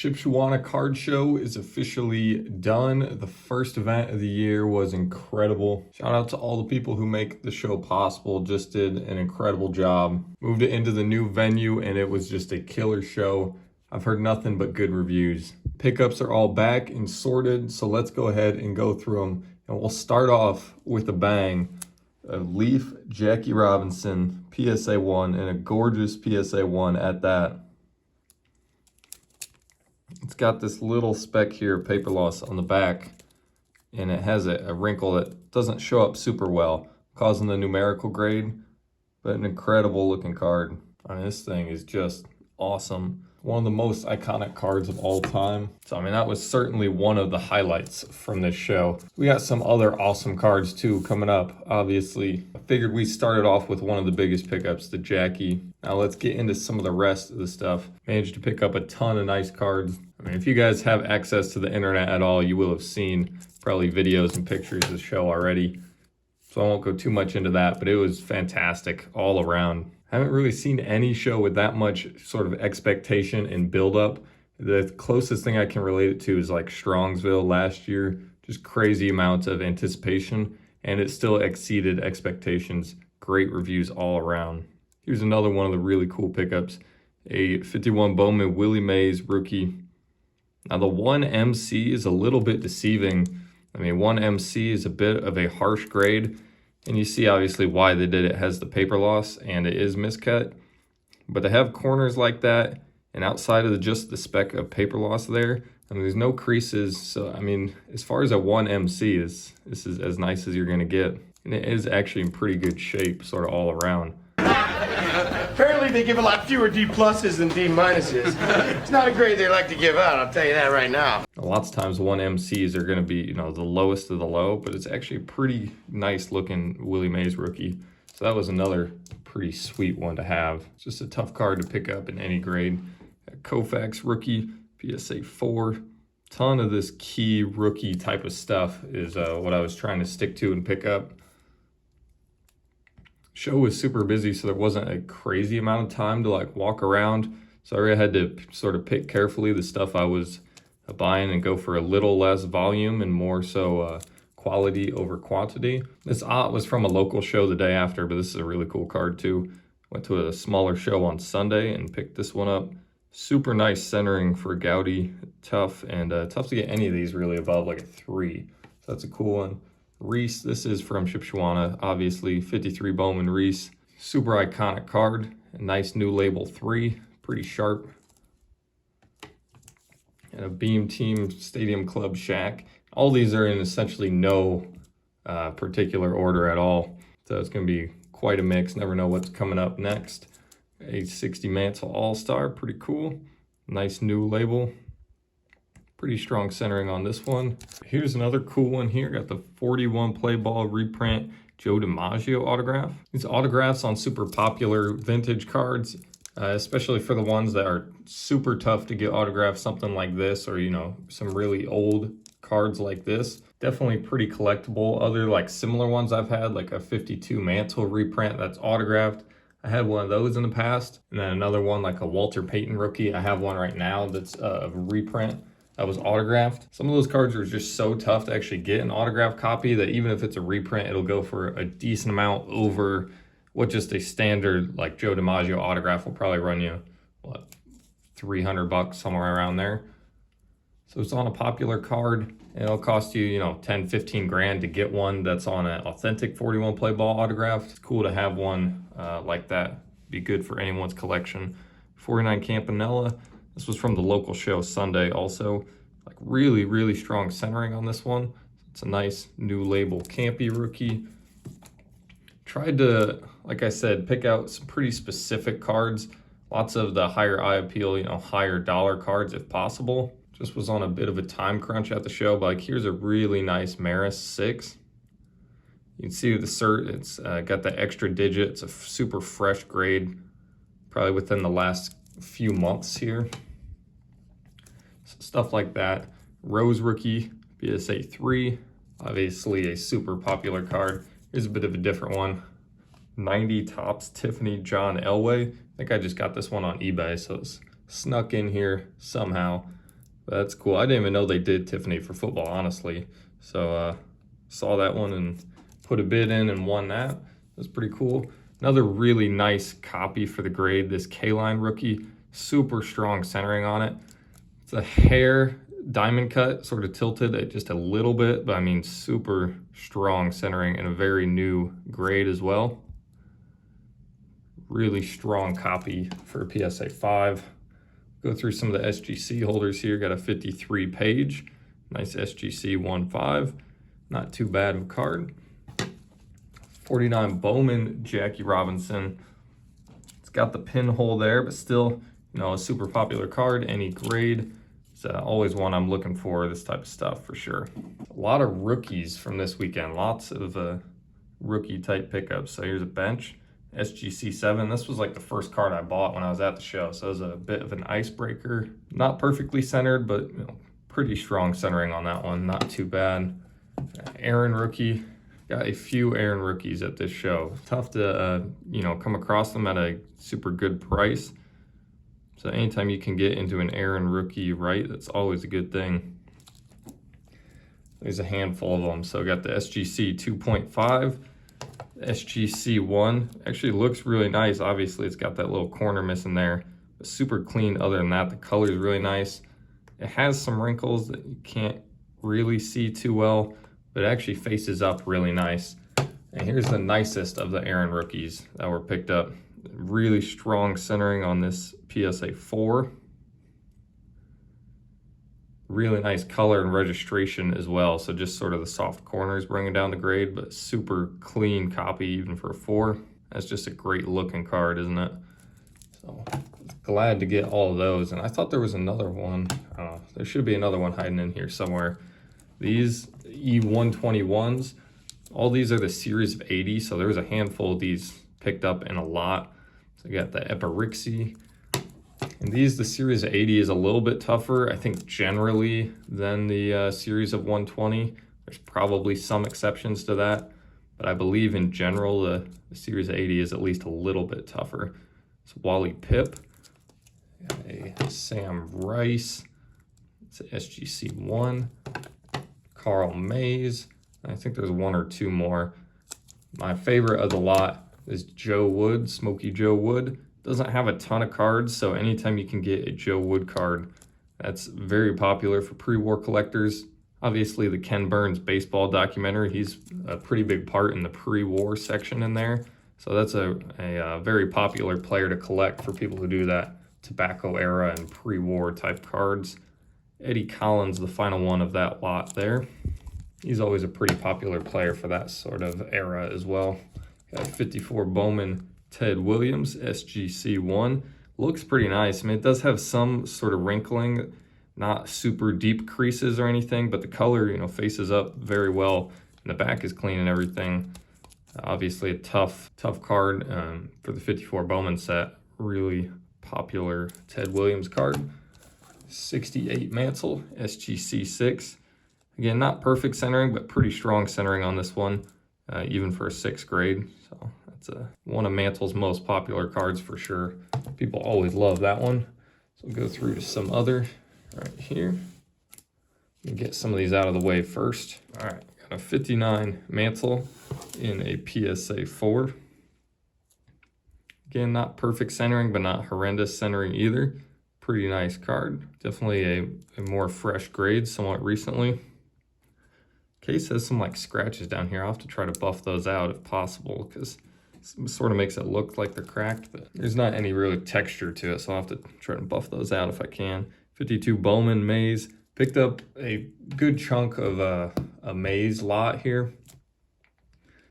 SHIPSHEWANA card show is officially done. The first event of the year was incredible. Shout out to all the people who make the show possible. Just did an incredible job. Moved it into the new venue and it was just a killer show. I've heard nothing but good reviews. Pickups are all back and sorted, so let's go ahead and go through them. And we'll start off with a bang. A Leaf Jackie Robinson PSA 1 and a gorgeous PSA 1 at that. It's got this little speck here, paper loss on the back, and it has a wrinkle that doesn't show up super well, causing the numerical grade, but an incredible looking card. I mean, this thing is just awesome. One of the most iconic cards of all time. So, I mean, that was certainly one of the highlights from this show. We got some other awesome cards too coming up, obviously. I figured we started off with one of the biggest pickups, the Jackie. Now let's get into some of the rest of the stuff. Managed to pick up a ton of nice cards. I mean, if you guys have access to the internet at all, you will have seen probably videos and pictures of the show already. So I won't go too much into that, but it was fantastic all around. I haven't really seen any show with that much sort of expectation and build-up. The closest thing I can relate it to is like Strongsville last year. Just crazy amounts of anticipation, and it still exceeded expectations. Great reviews all around. Here's another one of the really cool pickups. A 51 Bowman Willie Mays rookie. Now the 1MC is a little bit deceiving. I mean, 1MC is a bit of a harsh grade. And you see obviously why they did it. It has the paper loss and it is miscut. But to have corners like that and outside of just the speck of paper loss there, I mean, there's no creases. So, I mean, as far as a 1MC, this is as nice as you're going to get. And it is actually in pretty good shape sort of all around. Apparently they give a lot fewer D pluses than D minuses. It's not a grade they like to give out, I'll tell you that right now. Lots of times 1MCs are going to be, the lowest of the low, but it's actually a pretty nice looking Willie Mays rookie. So that was another pretty sweet one to have. It's just a tough card to pick up in any grade. A Koufax rookie, PSA 4. Ton of this key rookie type of stuff is what I was trying to stick to and pick up. Show was super busy, so there wasn't a crazy amount of time to like walk around. So I really had to sort of pick carefully the stuff I was buying and go for a little less volume and more so quality over quantity. This was from a local show the day after, but this is a really cool card too. Went to a smaller show on Sunday and picked this one up. Super nice centering for Gaudy, tough, and tough to get any of these really above like a 3. So that's a cool one. Reese, this is from SHIPSHEWANA, obviously, 53 Bowman Reese. Super iconic card, a nice new label 3, pretty sharp. And a Beam Team Stadium Club Shaq. All these are in essentially no particular order at all. So it's going to be quite a mix, never know what's coming up next. A 60 Mantle All-Star, pretty cool. Nice new label. Pretty strong centering on this one. Here's another cool one here. Got the 41 play ball reprint Joe DiMaggio autograph. These autographs on super popular vintage cards, especially for the ones that are super tough to get autographed, something like this, or some really old cards like this. Definitely pretty collectible. Other like similar ones I've had, like a 52 Mantle reprint that's autographed. I had one of those in the past. And then another one like a Walter Payton rookie. I have one right now that's a reprint that was autographed. Some of those cards are just so tough to actually get an autographed copy that even if it's a reprint, it'll go for a decent amount over what just a standard like Joe DiMaggio autograph will probably run you, what, $300, somewhere around there. So it's on a popular card and it'll cost you, 10, 15 grand to get one that's on an authentic 41 play ball autograph. It's cool to have one like that. Be good for anyone's collection. 49 Campanella. This was from the local show Sunday also. Like really, really strong centering on this one. It's a nice new label Campy rookie. Tried to, like I said, pick out some pretty specific cards. Lots of the higher eye appeal, higher dollar cards if possible. Just was on a bit of a time crunch at the show, but like here's a really nice Maris 6. You can see the cert, it's got the extra digit. It's a super fresh grade, probably within the last few months here. Stuff like that. Rose rookie, PSA 3. Obviously a super popular card. Here's a bit of a different one. 90 Topps Tiffany John Elway. I think I just got this one on eBay, so it's snuck in here somehow. That's cool. I didn't even know they did Tiffany for football, honestly. So saw that one and put a bid in and won that. That's pretty cool. Another really nice copy for the grade, this K-Line rookie. Super strong centering on it. It's a hair diamond cut, sort of tilted at just a little bit, but I mean super strong centering and a very new grade as well. Really strong copy for a PSA 5. Go through some of the SGC holders here. Got a 53 page, nice SGC 1.5, not too bad of a card. 49 Bowman Jackie Robinson. It's got the pinhole there, but still, you know, a super popular card, any grade. It's always one I'm looking for, this type of stuff for sure. A lot of rookies from this weekend, lots of rookie type pickups. So here's a bench. SGC 7. This was like the first card I bought when I was at the show, so it was a bit of an icebreaker. Not perfectly centered, but you know, pretty strong centering on that one. Not too bad. Aaron rookie. Got a few Aaron rookies at this show. Tough to you know, come across them at a super good price. So anytime you can get into an Aaron rookie right, that's always a good thing. There's a handful of them. So got the SGC 2.5. SGC 1 actually looks really nice. Obviously, it's got that little corner missing there. But super clean other than that. The color is really nice. It has some wrinkles that you can't really see too well, but it actually faces up really nice. And here's the nicest of the Aaron rookies that were picked up. Really strong centering on this PSA 4. Really nice color and registration as well. So just sort of the soft corners bringing down the grade, but super clean copy even for a 4. That's just a great looking card, isn't it? So glad to get all of those. And I thought there was another one. There should be another one hiding in here somewhere. These E121s, all these are the series of 80. So there was a handful of these picked up in a lot. So you got the Epirixie. And these, the series of 80 is a little bit tougher, I think, generally than the series of 120. There's probably some exceptions to that, but I believe in general the series of 80 is at least a little bit tougher. It's Wally Pipp, a Sam Rice, it's an SGC 1, Carl Mays, and I think there's one or two more. My favorite of the lot is Joe Wood, Smokey Joe Wood. Doesn't have a ton of cards, so anytime you can get a Joe Wood card, that's very popular for pre-war collectors. Obviously, the Ken Burns baseball documentary, he's a pretty big part in the pre-war section in there. So that's a very popular player to collect for people who do that tobacco era and pre-war type cards. Eddie Collins, the final one of that lot there. He's always a pretty popular player for that sort of era as well. Got 54 Bowman Ted Williams, SGC 1. Looks pretty nice. I mean, it does have some sort of wrinkling, not super deep creases or anything, but the color, you know, faces up very well. And the back is clean and everything. Obviously a tough card for the 54 Bowman set. Really popular Ted Williams card. 68 Mansell, SGC 6. Again, not perfect centering, but pretty strong centering on this one, even for a 6th grade. So that's one of Mantle's most popular cards for sure. People always love that one. So we'll go through to some other right here. Let me get some of these out of the way first. All right, got a 59 Mantle in a PSA 4. Again, not perfect centering, but not horrendous centering either. Pretty nice card. Definitely a more fresh grade, somewhat recently. Case has some like scratches down here. I'll have to try to buff those out if possible, because it sort of makes it look like they're cracked, but there's not any real texture to it, so I'll have to try to buff those out if I can. 52 Bowman Mays. Picked up a good chunk of a Mays lot here.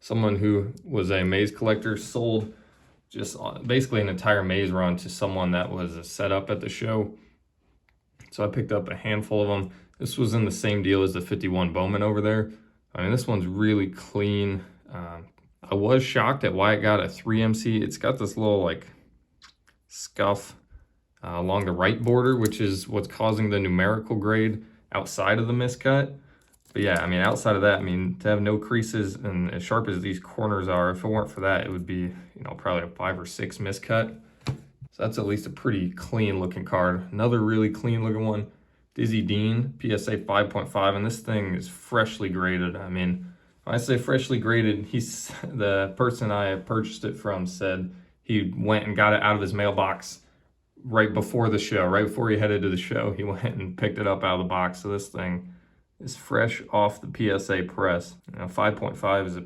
Someone who was a Mays collector sold just basically an entire Mays run to someone that was a setup at the show. So I picked up a handful of them. This was in the same deal as the 51 Bowman over there. I mean, this one's really clean. I was shocked at why it got a 3MC. It's got this little like scuff along the right border, which is what's causing the numerical grade outside of the miscut. But yeah, I mean, outside of that, I mean, to have no creases and as sharp as these corners are, if it weren't for that, it would be, you know, probably a 5 or 6 miscut. So that's at least a pretty clean looking card. Another really clean looking one. Dizzy Dean, PSA 5.5, and this thing is freshly graded. I mean, when I say freshly graded, the person I purchased it from said he went and got it out of his mailbox right before the show, right before he headed to the show. He went and picked it up out of the box. So this thing is fresh off the PSA press. 5.5 is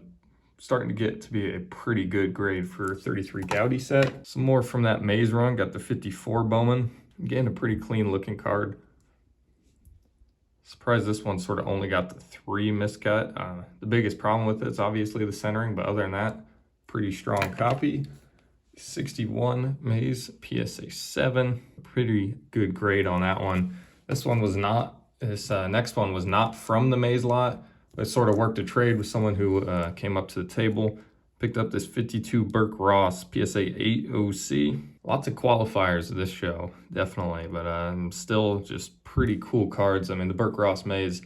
starting to get to be a pretty good grade for 33 Gaudy set. Some more from that Mays run. Got the 54 Bowman. Again, a pretty clean looking card. Surprised this one sort of only got the 3 miscut. The biggest problem with it is obviously the centering, but other than that, pretty strong copy. 61 Mays, PSA 7. Pretty good grade on that one. This one was not, this next one was not from the Mays lot, but sort of worked a trade with someone who came up to the table. Picked up this 52 Burke Ross, PSA 8 OC. Lots of qualifiers this show, definitely, but still just pretty cool cards. I mean, the Burke Ross Mays,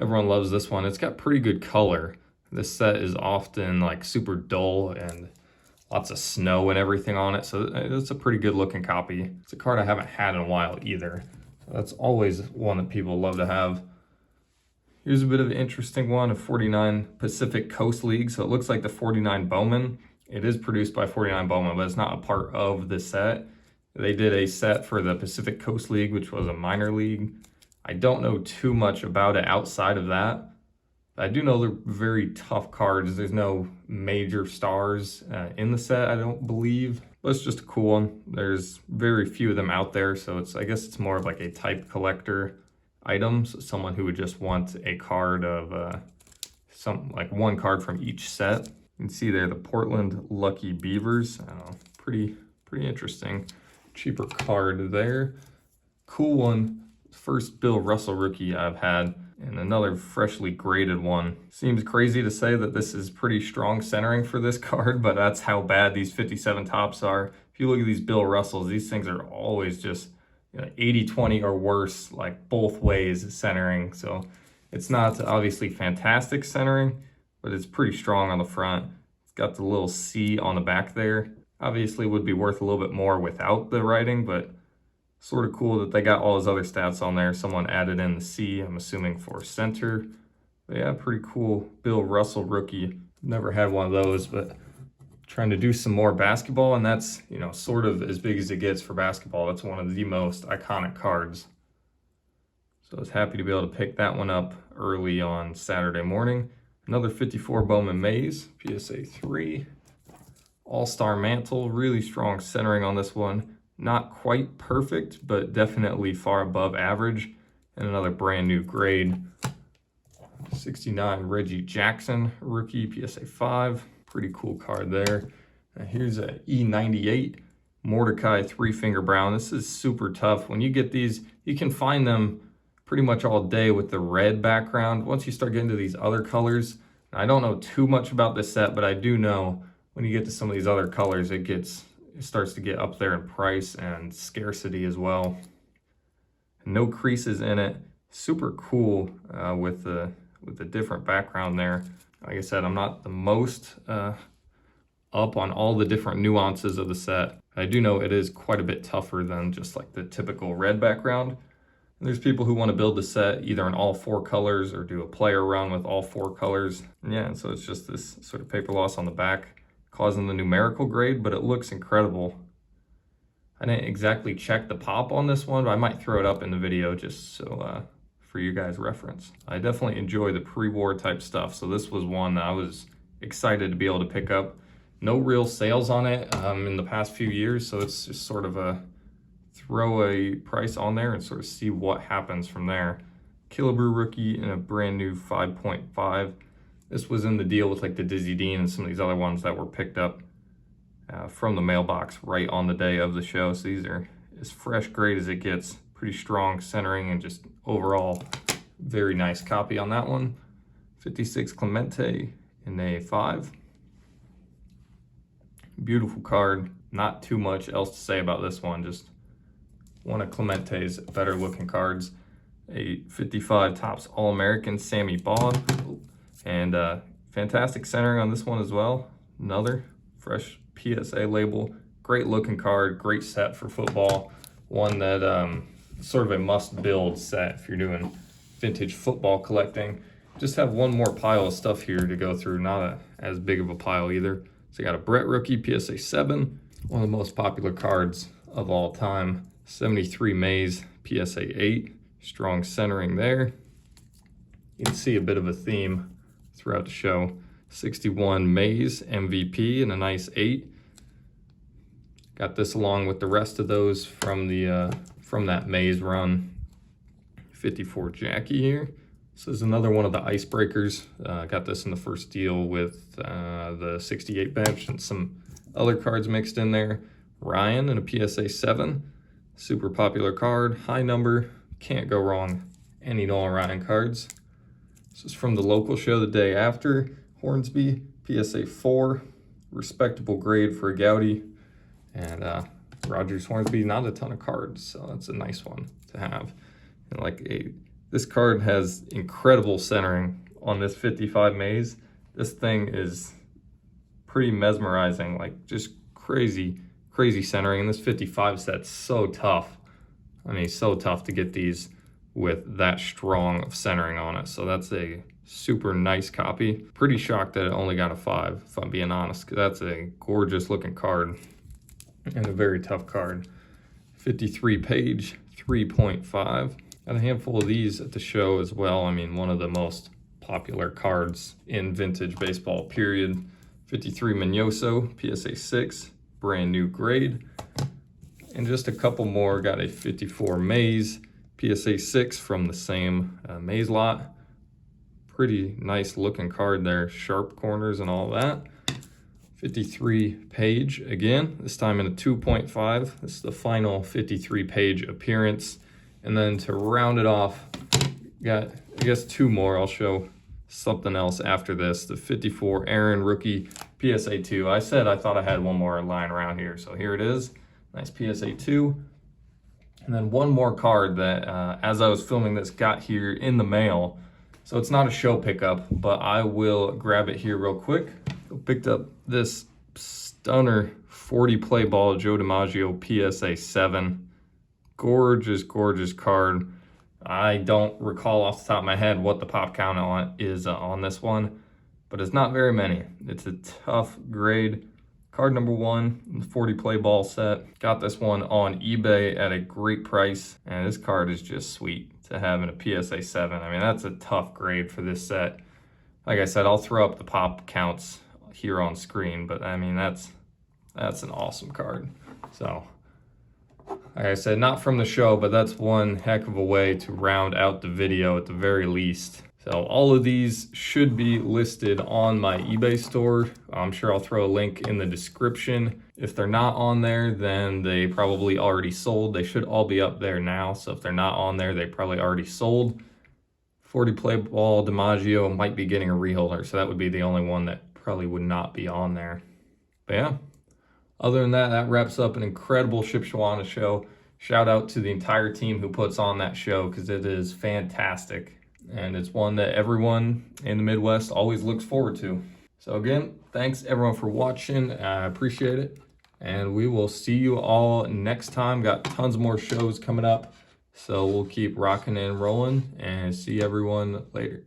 everyone loves this one. It's got pretty good color. This set is often like super dull and lots of snow and everything on it, so it's a pretty good looking copy. It's a card I haven't had in a while either. So that's always one that people love to have. Here's a bit of an interesting one, a 49 Pacific Coast League. So it looks like the 49 Bowman. It is produced by 49 Bowman, but it's not a part of the set. They did a set for the Pacific Coast League, which was a minor league. I don't know too much about it outside of that. I do know they're very tough cards. There's no major stars in the set, I don't believe. But it's just a cool one. There's very few of them out there, so I guess it's more of like a type collector item. So someone who would just want a card of like one card from each set. You can see there the Portland Lucky Beavers. Pretty interesting. Cheaper card there. Cool one. First Bill Russell rookie I've had. And another freshly graded one. Seems crazy to say that this is pretty strong centering for this card, but that's how bad these 57 tops are. If you look at these Bill Russells, these things are always just 80-20 or worse, like both ways centering. So it's not obviously fantastic centering, but it's pretty strong on the front. It's got the little C on the back there. Obviously would be worth a little bit more without the writing, but sort of cool that they got all his other stats on there. Someone added in the C, I'm assuming for center. But yeah, pretty cool Bill Russell rookie. Never had one of those, but trying to do some more basketball, and that's, sort of as big as it gets for basketball. That's one of the most iconic cards. So I was happy to be able to pick that one up early on Saturday morning. Another 54 Bowman Mays, PSA 3. All-Star Mantle, really strong centering on this one. Not quite perfect, but definitely far above average. And another brand new grade. 69 Reggie Jackson rookie, PSA 5. Pretty cool card there. Here's a E98 Mordecai 3-Finger Brown. This is super tough. When you get these, you can find them pretty much all day with the red background. Once you start getting to these other colors, I don't know too much about this set, but I do know when you get to some of these other colors, it starts to get up there in price and scarcity as well. No creases in it. Super cool with the different background there. Like I said, I'm not the most up on all the different nuances of the set. I do know it is quite a bit tougher than just like the typical red background. And there's people who want to build the set either in all 4 colors or do a player run with all 4 colors. And yeah, so it's just this sort of paper loss on the back causing the numerical grade, but it looks incredible. I didn't exactly check the pop on this one, but I might throw it up in the video just so for you guys' reference. I definitely enjoy the pre-war type stuff, so this was one that I was excited to be able to pick up. No real sales on it in the past few years, so it's just sort of a throw a price on there and sort of see what happens from there. Killebrew rookie in a brand new 5.5. This was in the deal with like the Dizzy Dean and some of these other ones that were picked up from the mailbox right on the day of the show. So these are as fresh grade as it gets. Pretty strong centering and just overall very nice copy on that one. 56 Clemente in a 5. Beautiful card. Not too much else to say about this one. Just one of Clemente's better looking cards. A 55 Topps All-American Sammy Baugh. And fantastic centering on this one as well. Another fresh PSA label. Great looking card, great set for football. One that sort of a must-build set if you're doing vintage football collecting. Just have one more pile of stuff here to go through, not as big of a pile either. So I got a Brett rookie, PSA 7, one of the most popular cards of all time. 73 Mays, PSA 8, strong centering there. You can see a bit of a theme throughout the show. 61 Mays, MVP, and a nice 8. Got this along with the rest of those from that Mays run. 54 Jackie here. This is another one of the icebreakers. Got this in the first deal with the 68 bench and some other cards mixed in there. Ryan and a PSA 7. Super popular card, high number. Can't go wrong. Any Nolan Ryan cards. This is from the local show the day after. Hornsby, PSA 4. Respectable grade for a Gaudy. And Rogers Hornsby, not a ton of cards, so that's a nice one to have. And this card has incredible centering on this 55 Mays. This thing is pretty mesmerizing, like just crazy centering. And this 55 set's so tough. I mean, so tough to get these with that strong of centering on it. So that's a super nice copy. Pretty shocked that it only got a 5, if I'm being honest, because that's a gorgeous looking card and a very tough card. 53 page, 3.5. Got a handful of these at the show as well. I mean, one of the most popular cards in vintage baseball, period. 53 Mignoso, PSA 6, brand new grade. And just a couple more. Got a 54 Mays, PSA 6 from the same Mays lot. Pretty nice looking card there, sharp corners and all that. 53 page again, this time in a 2.5. This is the final 53 page appearance. And then to round it off, got, I guess, 2 more. I'll show something else after this. The 54 Aaron rookie, PSA 2. I said I thought I had one more lying around here, so here it is. Nice PSA 2. And then one more card that, as I was filming this, got here in the mail. So it's not a show pickup, but I will grab it here real quick. Picked up this stunner 40 play ball Joe DiMaggio PSA 7. Gorgeous card. I don't recall off the top of my head what the pop count on is on this one, but it's not very many. It's a tough grade. Card number 1 in the 40 play ball set. Got this one on eBay at a great price, and this card is just sweet to have in a PSA 7. I mean, that's a tough grade for this set. Like I said, I'll throw up the pop counts here on screen, but I mean, that's an awesome card. So, like I said, not from the show, but that's one heck of a way to round out the video at the very least. So all of these should be listed on my eBay store. I'm sure I'll throw a link in the description. If they're not on there, then they probably already sold. They should all be up there now. So if they're not on there, they probably already sold. 40 play ball DiMaggio might be getting a reholder, so that would be the only one that probably would not be on there. But yeah, other than that, that wraps up an incredible SHIPSHEWANA show. Shout out to the entire team who puts on that show, because it is fantastic. And it's one that everyone in the Midwest always looks forward to. So again, thanks everyone for watching. I appreciate it. And we will see you all next time. Got tons more shows coming up. So we'll keep rocking and rolling, and see everyone later.